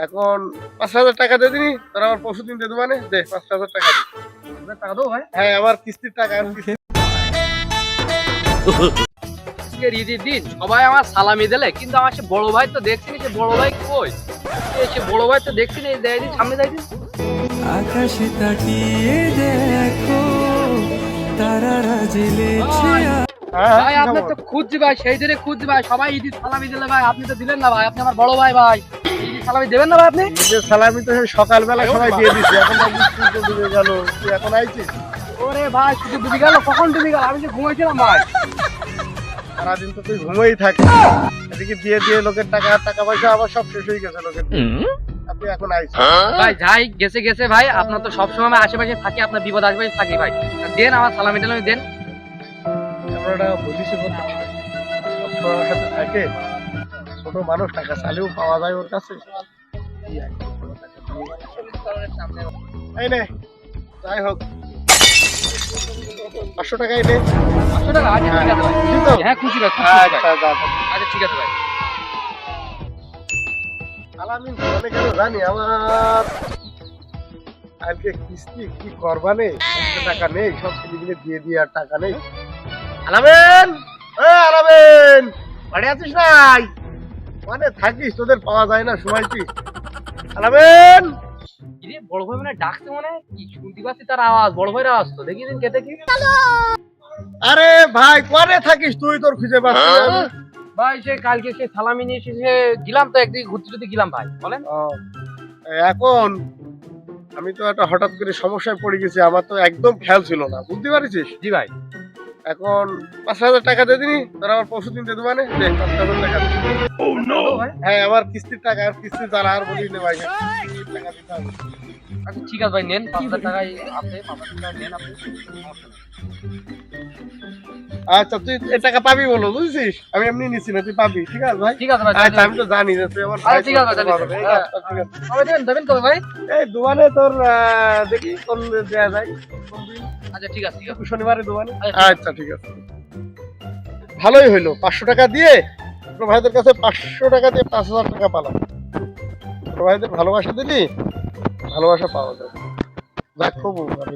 এখন 5,000 টাকা দিয়ে দিনি, তোর আমার পরশু দিন দিয়ে দোকানে দে 5,000 টাকা দে। টাকা দাও ভাই। হ্যাঁ আমার কিস্তির টাকা আজকের ঈদের দিন সবাই আমার সালামি দিলে, কিন্তু আমার সে বড় ভাই তো দেখছি না, সে বড় ভাই কই? সে বড় ভাই তো দেখছি না, দেয় দিন সামনে দেয় দিন। আকাশে তাকিয়ে দেখো তারারা জ্বলেছে। ভাই আপনি তো খুঁজছি ভাই, সেই দিনে খুঁজছি ভাই, সবাই ঈদের সালামি দিলে ভাই, আপনি তো দিলেন না ভাই। আপনি আমার বড় ভাই, ভাই ঈদের সালামি দেবেন না ভাই আপনি? নিজের সালামি তো সেই সকালবেলা সবাই দিয়ে দিচ্ছে, এখন ডুবে গেল, তুই এখন আইছিস? ওরে ভাই শুধু ডুবে গেল, কখন ডুবে গেল? আমি যে ঘুমাইছিলাম ভাই। সারাদিন তো তুই ঘুমোই থাকে, এদিকে দিয়ে দিয়ে লোকের টাকা টাকা পয়সা আবার সব শেষ হয়ে গেছে লোকের। আপনি এখন আইছিস ভাই যাই গেছে গেছে ভাই, আপনার তো সবসময় আমার আশেপাশে থাকি, আপনার বিপদ আসবে থাকি ভাই। দেন আমার সালামি টালামি দেন। আমরা বলিস সবসময় আমার সাথে থাকে, ছোট মানুষ টাকা চালেও পাওয়া যায় ওর কাছে। এই নে, যাই হোক 500 টাকাই নে। 500 টাকা? আচ্ছা ঠিক আছে ভাই। খুশি তো? হ্যাঁ খুশি ভাই, খুশি ভাই। আচ্ছা যা যা। আচ্ছা ঠিক আছে ভাই। সালামি মনে কেন জানি আমার আজকে কিস্তি কি করবানে, টাকা নেই, সব ছেলেগুলো দিয়ে দিয়ে আর টাকা নেই। আলামেন, আলামেন বাড়ি আছিস নাই? মানে থাকিস, তোদের পাওয়া যায় না সময় কি? আলামেন, কিরে বড় ভাই মানে ডাকছে, মানে কি শুনতে পাচ্ছি তার আওয়াজ, বড় ভাইয়ের আওয়াজ তো। দেখি দিন কে দেখি। আরে ভাই কোয়ানে থাকিস তুই? তোর খুঁজে পাচ্ছি না আমি। ভাই সে কালকে সে সালামি নিয়ে এসে গেলাম তো, একদিকে ঘুরতে ঘুরতে গেলাম ভাই। বলেন। ও, এখন আমি তো একটা হঠাৎ করে সমস্যায় পড়ে গেছি, আমার তো একদম খেয়াল ছিল না, বুঝতে পারছিস? জি ভাই। এখন 5,000 টাকা দিয়ে দিনি, তোর আমার পরশু দিন দিয়ে দোকানে দে 5,000 টাকা দে। হ্যাঁ আমার কিস্তির টাকা, আর কিস্তি যারা আর বলিস না ভাই, কিস্তির টাকা দিতে হবে। আচ্ছা ঠিক আছে ভাই, নেন 5,000 টাকাই আছে, 5,000 টাকা নেন আপনি। আচ্ছা তুই এই টাকা পাবি বলো, বুঝছিস? আমি এমনি নিচ্ছি না, তুই পাবি, ঠিক আছে ভাই? ঠিক আছে ভাই। আচ্ছা আমি তো জানি যে তুই আমার আচ্ছা, ঠিক আছে, ভাই, ঠিক আছে। ঠিক আছে, ঠিক আছে। কবে দেবেন, দেবেন কবে ভাই? এই দোকানে তোর দেখি কোন দেয়া যায়, কোন দিন? আচ্ছা ঠিক আছে, ঠিক আছে। শনিবারে দোকানে। আচ্ছা, আচ্ছা ঠিক আছে, ভালোই হইলো। 500 টাকা দিয়ে তোর ভাইদের কাছে 500 টাকা দিয়ে 5,000 টাকা পালাম। তোর ভাইদের ভালোবাসা দিলি, ভালোবাসা পাওয়া যায়। যাক খুব ভালো।